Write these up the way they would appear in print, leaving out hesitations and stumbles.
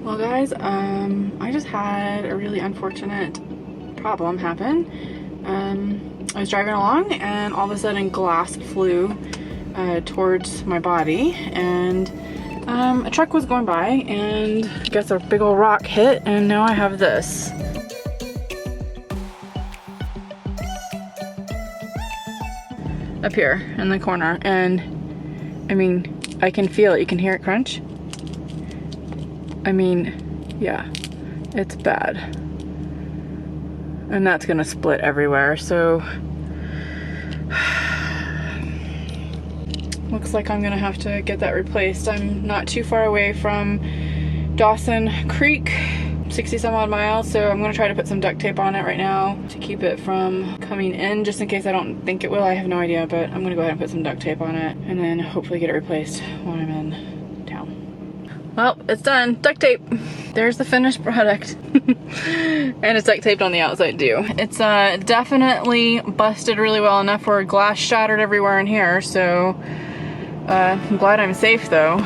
Well guys, I just had a really unfortunate problem happen. I was driving along and all of a sudden glass flew towards my body, and a truck was going by and I guess a big old rock hit, and now I have this. Up here in the corner, and I mean, I can feel it. You can hear it crunch. I mean, yeah, it's bad. And that's gonna split everywhere, so looks like I'm gonna have to get that replaced. I'm not too far away from Dawson Creek, 60 some odd miles, so I'm gonna try to put some duct tape on it right now to keep it from coming in, just in case. I don't think it will, I have no idea, but I'm gonna go ahead and put some duct tape on it and then hopefully get it replaced when I'm in town. Well, it's done. Duct tape. There's the finished product. And it's duct taped on the outside too. It's definitely busted really well enough where glass shattered everywhere in here, so I'm glad I'm safe though.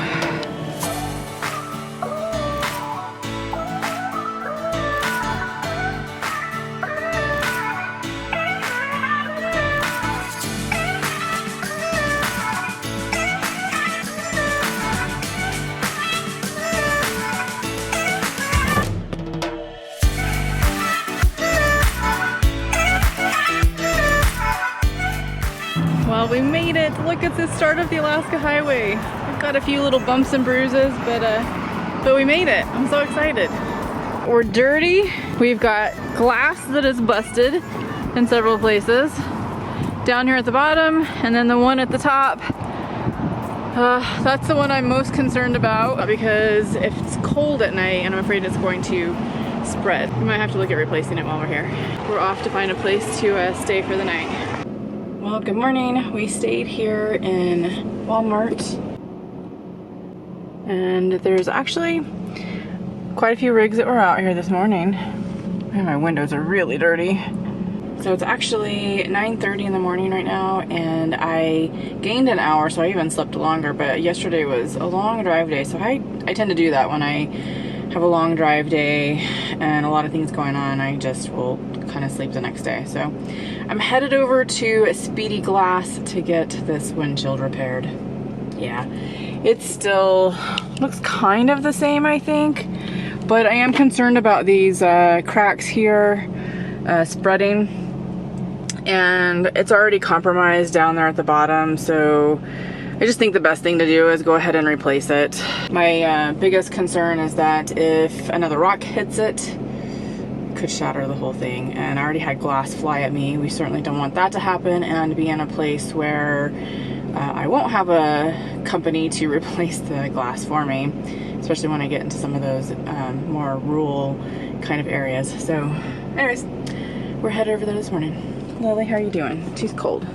Well, we made it. Look, it's the start of the Alaska Highway. We've got a few little bumps and bruises, but we made it. I'm so excited. We're dirty. We've got glass that is busted in several places. Down here at the bottom, and then the one at the top. That's the one I'm most concerned about, because if it's cold at night, and I'm afraid it's going to spread. We might have to look at replacing it while we're here. We're off to find a place to stay for the night. Well, good morning. We stayed here in Walmart, and there's actually quite a few rigs that were out here this morning. And my windows are really dirty. So it's actually 9:30 in the morning right now, and I gained an hour, so I even slept longer, but yesterday was a long drive day, so I tend to do that when I have a long drive day and a lot of things going on. I just will kind of sleep the next day. So I'm headed over to Speedy Glass to get this windshield repaired. Yeah, it still looks kind of the same, I think, but I am concerned about these cracks here spreading, and it's already compromised down there at the bottom, so I just think the best thing to do is go ahead and replace it. My biggest concern is that if another rock hits it, it could shatter the whole thing, and I already had glass fly at me. We certainly don't want that to happen and be in a place where I won't have a company to replace the glass for me, especially when I get into some of those more rural kind of areas. So anyways, we're headed over there this morning. Lily, how are you doing? She's cold.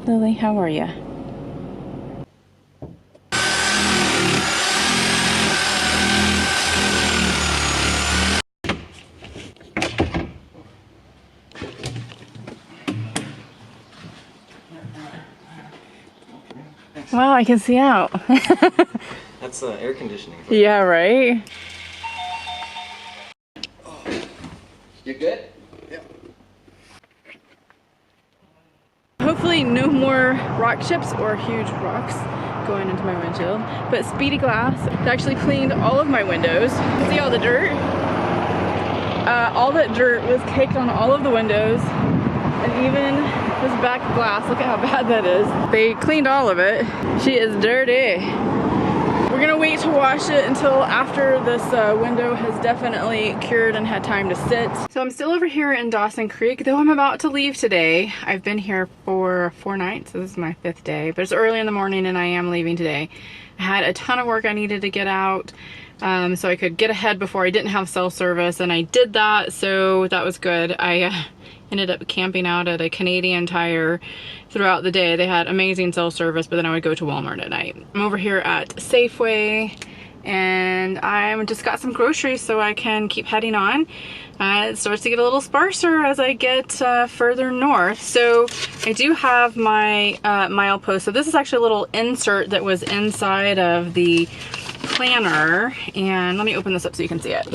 Lily, how are you? Wow, I can see out. That's air conditioning. Yeah, right? Oh. You good? Yeah. Hopefully no more rock chips or huge rocks going into my windshield. But Speedy Glass actually cleaned all of my windows. See all the dirt? All that dirt was caked on all of the windows, and even this back glass. Look at how bad that is. They cleaned all of it. She is dirty. We're gonna wait to wash it until after this window has definitely cured and had time to sit. So I'm still over here in Dawson Creek, though I'm about to leave today. I've been here for 4 nights, so this is my 5th day, but it's early in the morning and I am leaving today. I had a ton of work I needed to get out, so I could get ahead before I didn't have cell service, and I did that, so that was good. I ended up camping out at a Canadian Tire throughout the day. They had amazing cell service, but then I would go to Walmart at night. I'm over here at Safeway, and I just got some groceries so I can keep heading on. It starts to get a little sparser as I get further north. So I do have my milepost. So this is actually a little insert that was inside of the planner, and let me open this up so you can see it.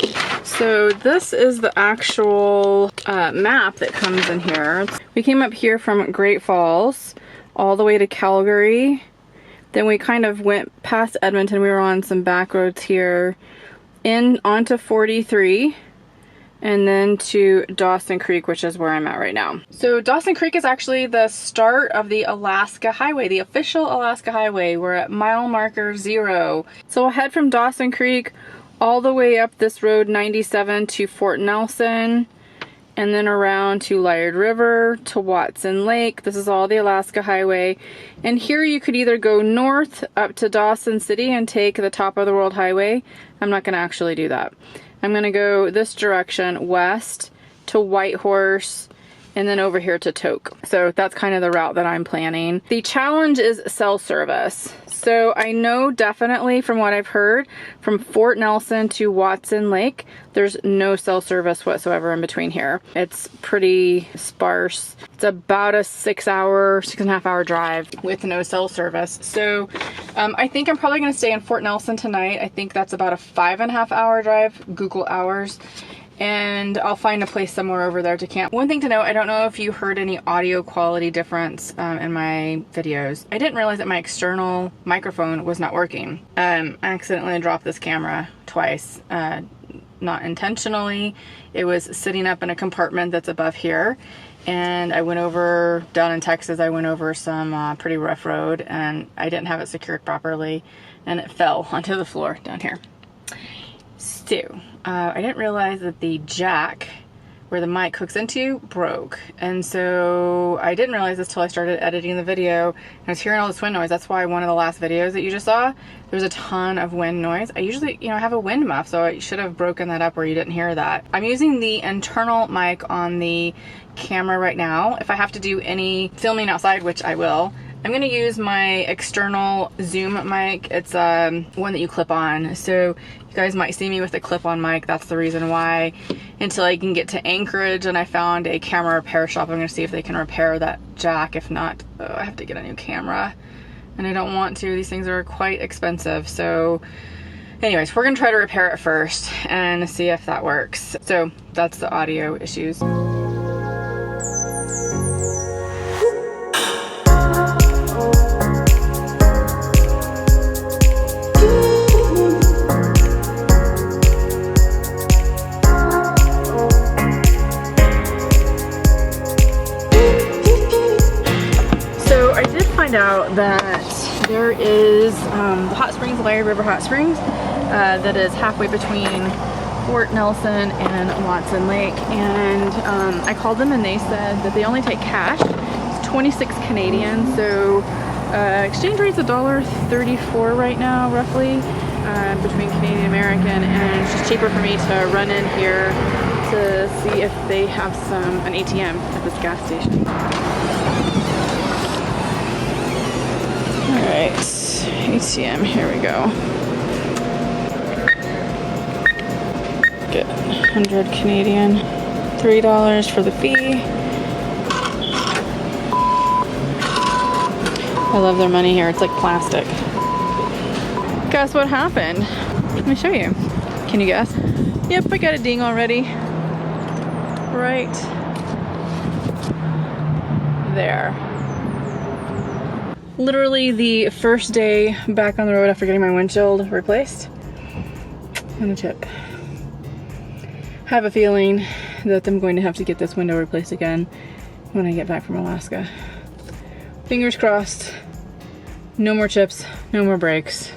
So this is the actual map that comes in here. We came up here from Great Falls all the way to Calgary. Then we kind of went past Edmonton. We were on some back roads here, in onto 43, and then to Dawson Creek, which is where I'm at right now. So Dawson Creek is actually the start of the Alaska Highway, the official Alaska Highway. We're at mile marker 0. So we'll head from Dawson Creek all the way up this road 97 to Fort Nelson, and then around to Liard River to Watson Lake. This is all the Alaska Highway. And here you could either go north up to Dawson City and take the top of the world highway. I'm not gonna actually do that. I'm gonna go this direction west to Whitehorse and then over here to Tok. So that's kind of the route that I'm planning. The challenge is cell service. So I know definitely from what I've heard, from Fort Nelson to Watson Lake, there's no cell service whatsoever in between here. It's pretty sparse. It's about a 6.5 hour drive with no cell service. So I think I'm probably gonna stay in Fort Nelson tonight. I think that's about a 5.5 hour drive, Google hours. And I'll find a place somewhere over there to camp. One thing to note, I don't know if you heard any audio quality difference in my videos. I didn't realize that my external microphone was not working. I accidentally dropped this camera twice, not intentionally. It was sitting up in a compartment that's above here. And I went over, down in Texas, I went over some pretty rough road, and I didn't have it secured properly, and it fell onto the floor down here. So, I didn't realize that the jack where the mic hooks into broke, and so I didn't realize this till I started editing the video, and I was hearing all this wind noise. That's why one of the last videos that you just saw, there's a ton of wind noise. I usually, you know, have a wind muff, so I should have broken that up where you didn't hear that. I'm using the internal mic on the camera right now. If I have to do any filming outside, which I will, I'm gonna use my external Zoom mic. It's one that you clip on. So you guys might see me with a clip-on mic. That's the reason why. Until I can get to Anchorage and I found a camera repair shop, I'm gonna see if they can repair that jack. If not, I have to get a new camera. And I don't want to. These things are quite expensive. So anyways, we're gonna try to repair it first and see if that works. So that's the audio issues. Out that there is the hot springs, the Liard River Hot Springs, that is halfway between Fort Nelson and Watson Lake, and I called them and they said that they only take cash. It's 26 Canadian, so exchange rate's $1.34 right now roughly, between Canadian and American, and it's just cheaper for me to run in here to see if they have an ATM at this gas station. Alright, ATM, here we go. Get 100 Canadian, $3 for the fee. I love their money here, it's like plastic. Guess what happened? Let me show you. Can you guess? Yep, I got a ding already. Right there. Literally the first day back on the road after getting my windshield replaced. And a tip. I have a feeling that I'm going to have to get this window replaced again when I get back from Alaska. Fingers crossed. No more chips, no more breaks.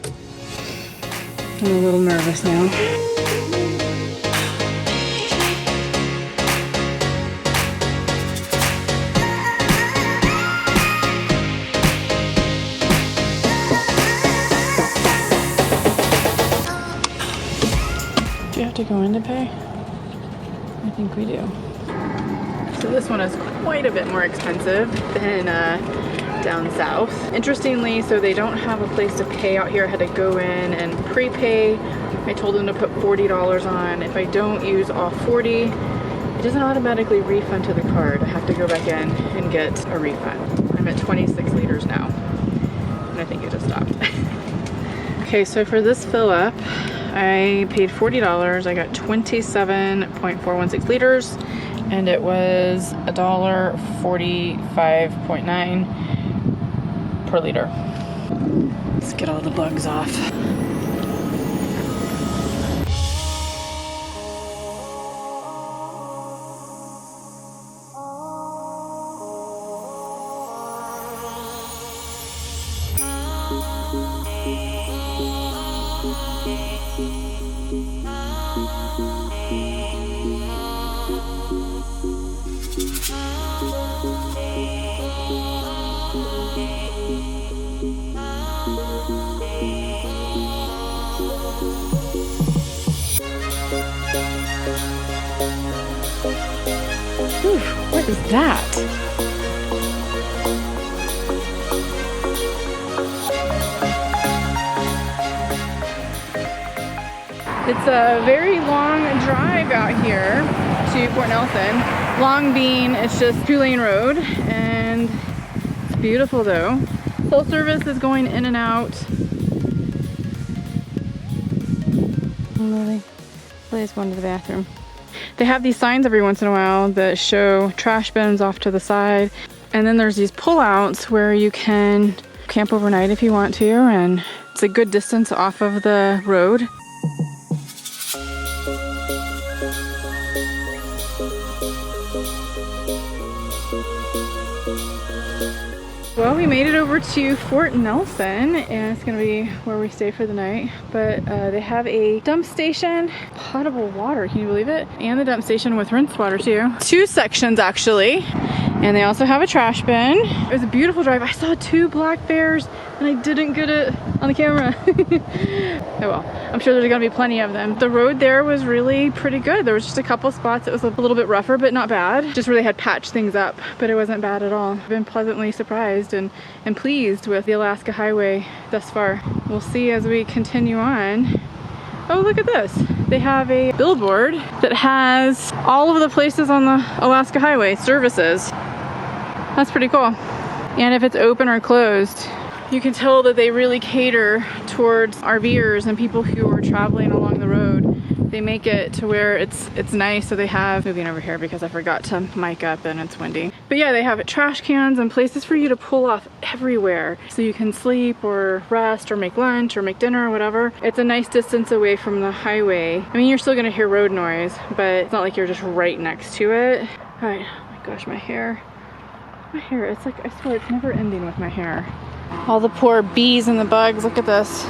I'm a little nervous now. To go in to pay? I think we do. So this one is quite a bit more expensive than down south. Interestingly, so they don't have a place to pay out here. I had to go in and prepay. I told them to put $40 on. If I don't use all 40, it doesn't automatically refund to the card. I have to go back in and get a refund. I'm at 26 liters now, and I think it just stopped. Okay, so for this fill up, I paid $40. I got 27.416 liters, and it was $1.45.9 per liter. Let's get all the bugs off. What is that? It's a very long drive out here to Port Nelson. Long being it's just 2-lane road, and it's beautiful though. Full service is going in and out. Lily's going to the bathroom. They have these signs every once in a while that show trash bins off to the side. And then there's these pullouts where you can camp overnight if you want to, and it's a good distance off of the road. Well, we made it over to Fort Nelson, and it's gonna be where we stay for the night. But they have a dump station, potable water, can you believe it? And the dump station with rinse water too. 2 sections actually. And they also have a trash bin. It was a beautiful drive. I saw 2 black bears and I didn't get it on the camera. Oh well, I'm sure there's gonna be plenty of them. The road there was really pretty good. There was just a couple spots that was a little bit rougher, but not bad. Just where they had patched things up, but it wasn't bad at all. I've been pleasantly surprised and pleased with the Alaska Highway thus far. We'll see as we continue on. Oh, look at this. They have a billboard that has all of the places on the Alaska Highway services. That's pretty cool. And if it's open or closed, you can tell that they really cater towards RVers and people who are traveling along the road. They make it to where it's nice. So they have, moving over here because I forgot to mic up and it's windy. But yeah, they have trash cans and places for you to pull off everywhere. So you can sleep or rest or make lunch or make dinner or whatever. It's a nice distance away from the highway. I mean, you're still gonna hear road noise, but it's not like you're just right next to it. All right, oh my gosh, my hair, it's like, I swear it's never ending with my hair. All the poor bees and the bugs, look at this.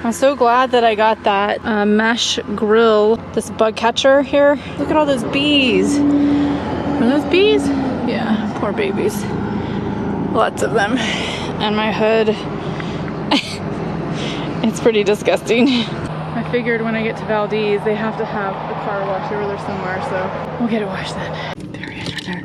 I'm so glad that I got that mesh grill, this bug catcher here. Look at all those bees. Are those bees? Yeah, poor babies. Lots of them. And my hood, it's pretty disgusting. I figured when I get to Valdez, they have to have a car wash over there somewhere, so we'll get it washed then. There he is right there.